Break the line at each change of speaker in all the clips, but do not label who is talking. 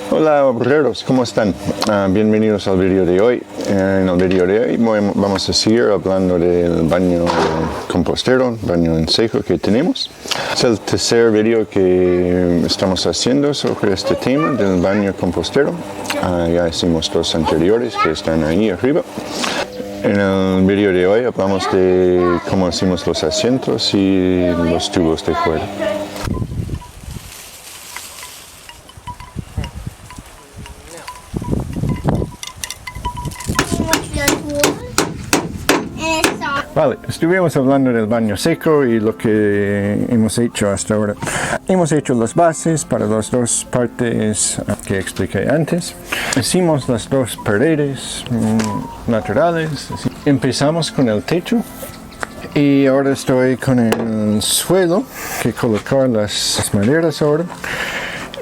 Hola obreros, ¿cómo están? Bienvenidos al vídeo de hoy. En el vídeo de hoy vamos a seguir hablando del baño compostero, baño en seco que tenemos. Es el tercer vídeo que estamos haciendo sobre este tema del baño compostero. Ya hicimos dos anteriores que están ahí arriba. En el vídeo de hoy hablamos de cómo hacemos los asientos y los tubos de fuera. Vale, estuvimos hablando del baño seco y lo que hemos hecho hasta ahora. Hemos hecho las bases para las dos partes que expliqué antes. Hicimos las dos paredes naturales. Empezamos con el techo y ahora estoy con el suelo que colocar las maderas ahora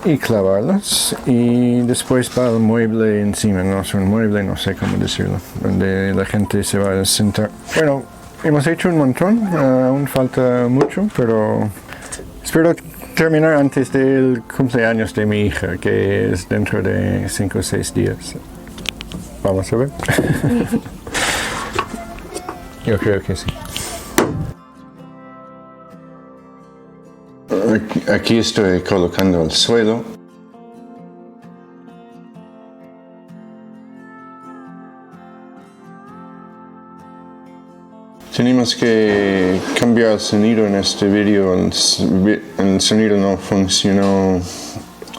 y clavarlas, y después va el mueble encima, no es un mueble, no sé cómo decirlo, donde la gente se va a sentar. Bueno, hemos hecho un montón, aún falta mucho, pero espero terminar antes del cumpleaños de mi hija, que es dentro de 5 o 6 días. Vamos a ver. Yo creo que sí. Aquí estoy colocando el suelo. Tenemos que cambiar el sonido en este vídeo. El sonido no funcionó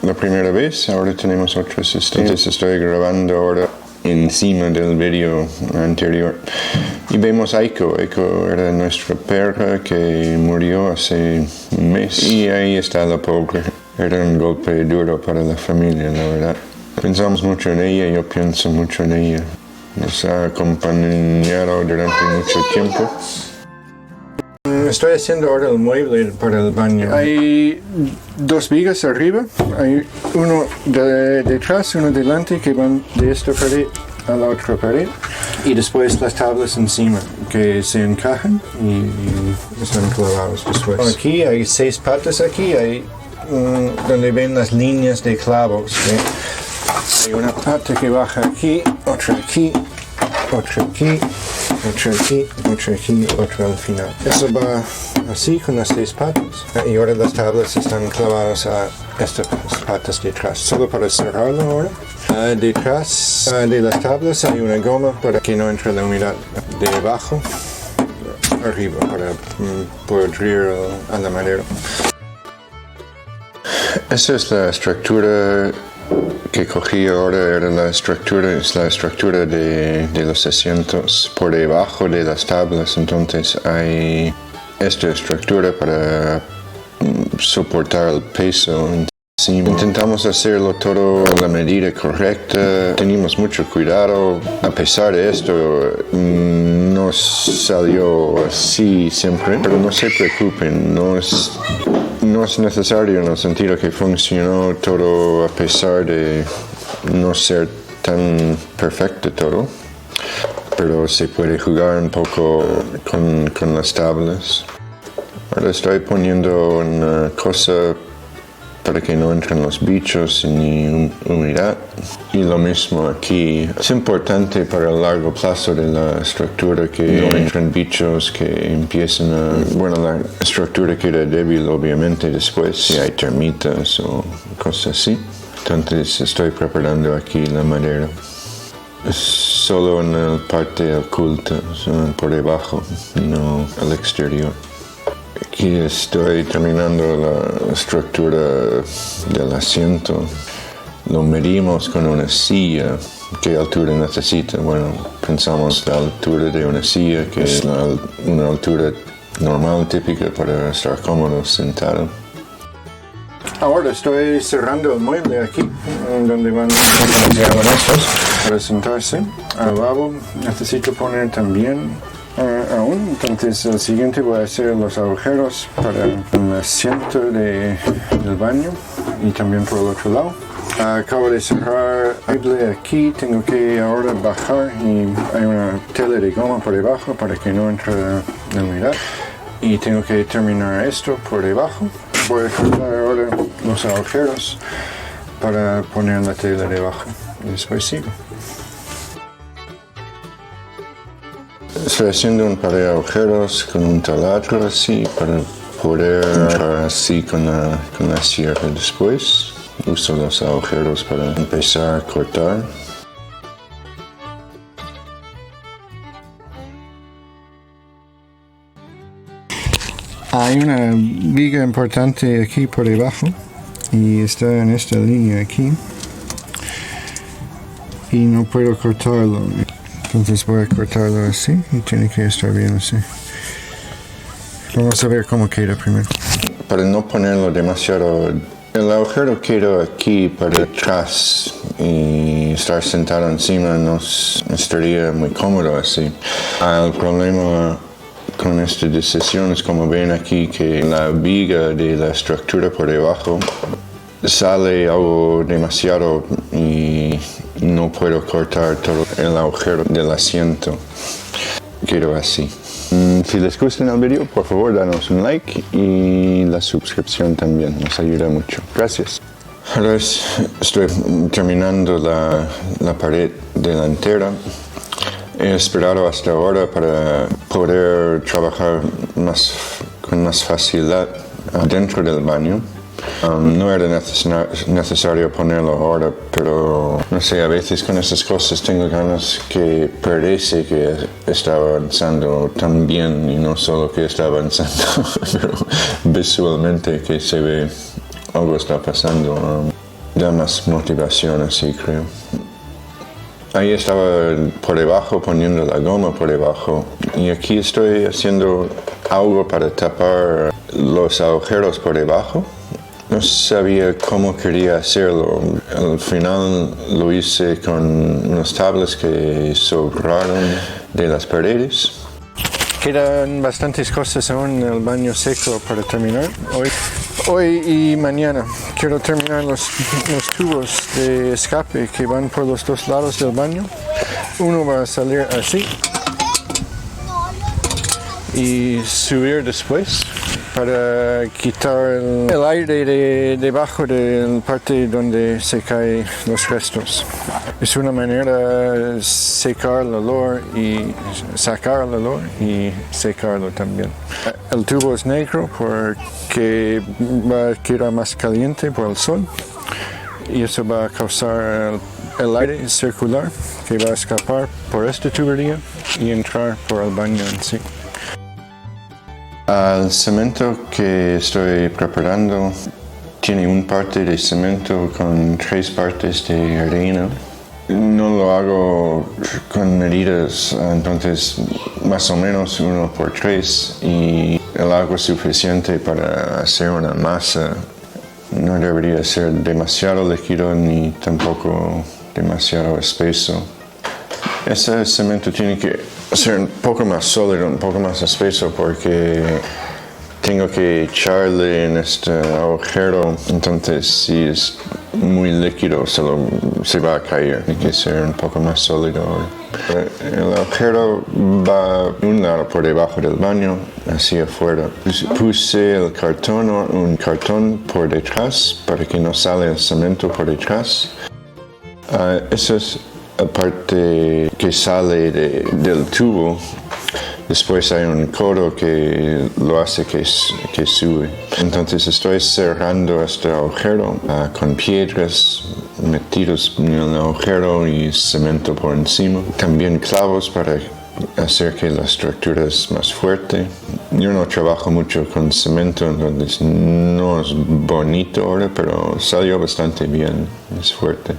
la primera vez, ahora tenemos otro sistema. Entonces estoy grabando ahora encima del vídeo anterior. Y vemos a Aiko. Aiko era nuestra perra que murió hace un mes. Y ahí está la pobre. Era un golpe duro para la familia, la verdad. Pensamos mucho en ella, yo pienso mucho en ella. Nos ha acompañado durante mucho tiempo. Estoy haciendo ahora el mueble para el baño. Hay dos vigas arriba, hay uno detrás, uno delante, que van de esta pared a la otra pared, y después las tablas encima que se encajan y están clavados después. Aquí hay 6 patas, aquí hay donde ven las líneas de clavos. Hay una pata que baja aquí, otra aquí, otra aquí, otra aquí, otra aquí, otra al final. Eso va así con las 6 patas. Y ahora las tablas están clavadas a estas patas detrás. Solo para cerrarlo ahora. Detrás de las tablas hay una goma para que no entre la humedad de abajo arriba, para poder a la madera. Esa es la estructura que cogí ahora, es la estructura de los asientos por debajo de las tablas. Entonces hay esta estructura para soportar el peso encima. Intentamos hacerlo todo a la medida correcta, teníamos mucho cuidado. A pesar de esto, no salió así siempre, pero no se preocupen, no es necesario, en el sentido que funcionó todo a pesar de no ser tan perfecto todo, pero se puede jugar un poco con las tablas. Ahora estoy poniendo una cosa para que no entren los bichos ni humedad, y lo mismo aquí. Es importante para el largo plazo de la estructura que no entren bichos que empiecen la estructura queda débil obviamente después si hay termitas o cosas así. Entonces estoy preparando aquí la madera. Es solo en la parte oculta, por debajo, y no al exterior. Aquí estoy terminando la estructura del asiento. Lo medimos con una silla. ¿Qué altura necesita? Bueno, pensamos la altura de una silla, que es una altura normal, típica para estar cómodo sentado. Ahora estoy cerrando el mueble aquí, donde van estos para sentarse. Al lado necesito poner también aún, entonces el siguiente voy a hacer los agujeros para el asiento del baño y también por el otro lado. Acabo de cerrar el mueble aquí, tengo que ahora bajar y hay una tela de goma por debajo para que no entre la humedad, y tengo que terminar esto por debajo. Voy a cortar ahora los agujeros para poner la tela debajo. Y después sigo. Estoy haciendo un par de agujeros con un taladro así para poder entrar así con la sierra después. Uso los agujeros para empezar a cortar. Hay una viga importante aquí por debajo y está en esta línea aquí y no puedo cortarlo, entonces voy a cortarlo así y tiene que estar bien así. Vamos a ver cómo queda primero. Para no ponerlo demasiado, el agujero queda aquí para atrás y estar sentado encima no estaría muy cómodo así. El problema con esta decisión es, como ven aquí, que la viga de la estructura por debajo sale algo demasiado y no puedo cortar todo el agujero del asiento. Quiero así. Si les gusta el video, por favor danos un like y la suscripción también, nos ayuda mucho. Gracias. Ahora estoy terminando la pared delantera. He esperado hasta ahora para poder trabajar con más facilidad dentro del baño. No era necesario ponerlo ahora, pero no sé, a veces con esas cosas tengo ganas que parece que está avanzando tan bien y no solo que está avanzando, pero visualmente que se ve algo está pasando. Da más motivación así, creo. Ahí estaba por debajo, poniendo la goma por debajo, y aquí estoy haciendo algo para tapar los agujeros por debajo. No sabía cómo quería hacerlo. Al final lo hice con unas tablas que sobraron de las paredes. Quedan bastantes cosas aún en el baño seco para terminar. Hoy y mañana quiero terminar los tubos de escape que van por los dos lados del baño. Uno va a salir así y subir después para quitar el aire debajo de la parte donde se caen los restos. Es una manera de secar el olor y sacar el olor y secarlo también. El tubo es negro porque va a quedar más caliente por el sol y eso va a causar el aire circular que va a escapar por esta tubería y entrar por el baño en sí. El cemento que estoy preparando tiene una parte de cemento con 3 partes de arena. No lo hago con medidas, entonces más o menos 1 por 3 y el agua suficiente para hacer una masa. No debería ser demasiado líquido ni tampoco demasiado espeso. Ese cemento tiene que ser un poco más sólido, un poco más espeso porque tengo que echarle en este agujero, entonces si es muy líquido se va a caer. Tiene que ser un poco más sólido. El agujero va un lado por debajo del baño, hacia afuera. Puse el cartón o un cartón por detrás para que no salga el cemento por detrás. Esa es la parte que sale del tubo. Después hay un codo que lo hace que sube. Entonces estoy cerrando este agujero con piedras metidos en el agujero y cemento por encima. También clavos para hacer que la estructura es más fuerte. Yo no trabajo mucho con cemento, entonces no es bonito ahora, pero salió bastante bien, es fuerte.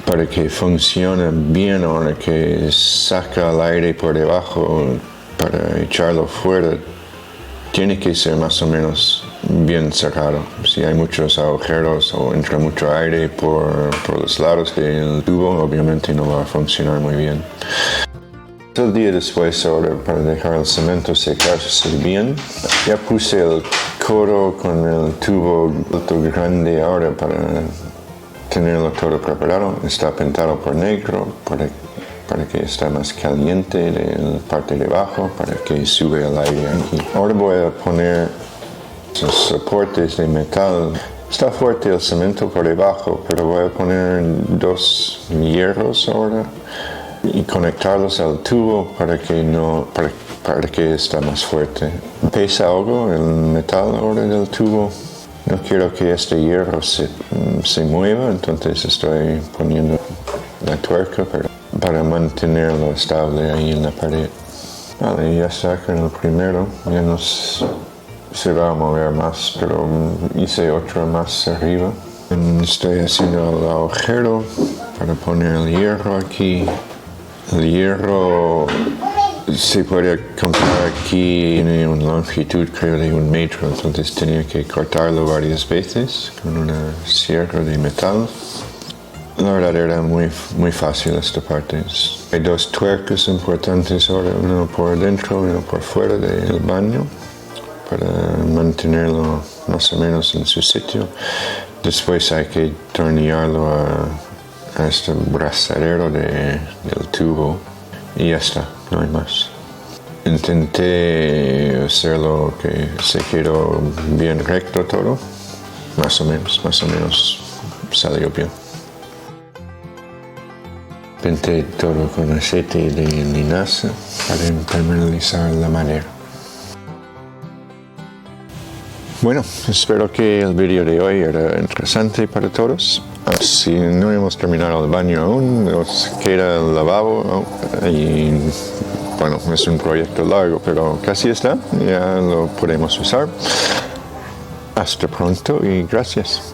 Para que funcione bien ahora que saca el aire por debajo para echarlo fuera, tiene que ser más o menos bien cerrado. Si hay muchos agujeros o entra mucho aire por los lados del tubo, obviamente no va a funcionar muy bien. El día después ahora para dejar el cemento secarse bien, ya puse el codo con el tubo grande ahora para tenerlo todo preparado. Está pintado por negro para que esté más caliente de la parte de abajo, para que sube el aire aquí. Ahora voy a poner esos soportes de metal Está fuerte el cemento por debajo, pero voy a poner 2 hierros ahora y conectarlos al tubo para que esté más fuerte. Pesa algo el metal ahora del tubo. No quiero que este hierro se mueva, entonces estoy poniendo la tuerca para mantenerlo estable ahí en la pared. Vale, ya está con el primero. Ya no se va a mover más, pero hice otro más arriba. Estoy haciendo el agujero para poner el hierro aquí. El hierro se puede comprar aquí, tiene una longitud creo de 1 metro, entonces tenía que cortarlo varias veces con una sierra de metal. La verdad era muy fácil esta parte. Hay 2 tuercas importantes ahora, uno por dentro y uno por fuera del baño, para mantenerlo más o menos en su sitio. Después hay que tornillarlo a este brazalero del tubo y ya está, no hay más. Intenté hacerlo que se quedó bien recto todo, más o menos salió bien. Pinté todo con aceite de linaza para impermeabilizar la madera. Bueno, espero que el vídeo de hoy era interesante para todos. Si no hemos terminado el baño aún, nos queda el lavabo y bueno, es un proyecto largo, pero casi está, ya lo podemos usar. Hasta pronto y gracias.